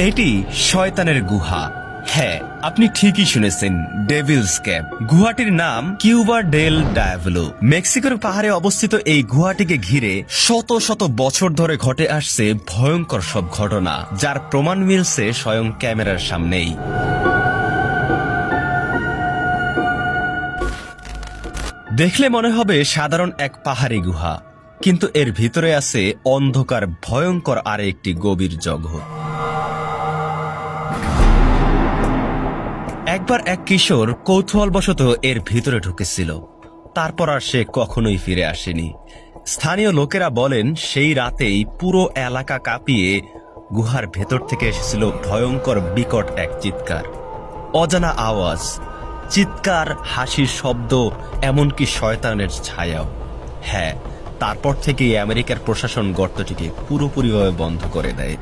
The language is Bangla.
এটি শয়তানের গুহা। হ্যাঁ, আপনি ঠিকই শুনেছেন, ডেভিলস ক্যাভ। গুহাটির নাম কিউবা ডেল ডায়াভলো। মেক্সিকোর পাহাড়ে অবস্থিত এই গুহাটিকে ঘিরে শত শত বছর ধরে ঘটে আসছে ভয়ঙ্কর সব ঘটনা, যার প্রমাণ মিলছে স্বয়ং ক্যামেরার সামনেই। দেখলে মনে হবে সাধারণ এক পাহাড়ি গুহা, কিন্তু এর ভিতরে আছে অন্ধকার ভয়ঙ্কর আর একটি গভীর জগৎ। একবার এক কিশোর কৌতূহলবশত এর ভিতরে ঢুকেছিল, তারপর আর সে কখনোই ফিরে আসেনি। স্থানীয় লোকেরা বলেন সেই রাতেই পুরো এলাকা কাঁপিয়ে গুহার ভেতর থেকে এসেছিল ভয়ঙ্কর বিকট এক চিৎকার, অজানা আওয়াজ, চিৎকার, হাসির শব্দ, এমনকি শয়তানের ছায়াও। হ্যাঁ, তারপর থেকেই আমেরিকার প্রশাসন গর্তটিকে পুরোপুরিভাবে বন্ধ করে দেয়।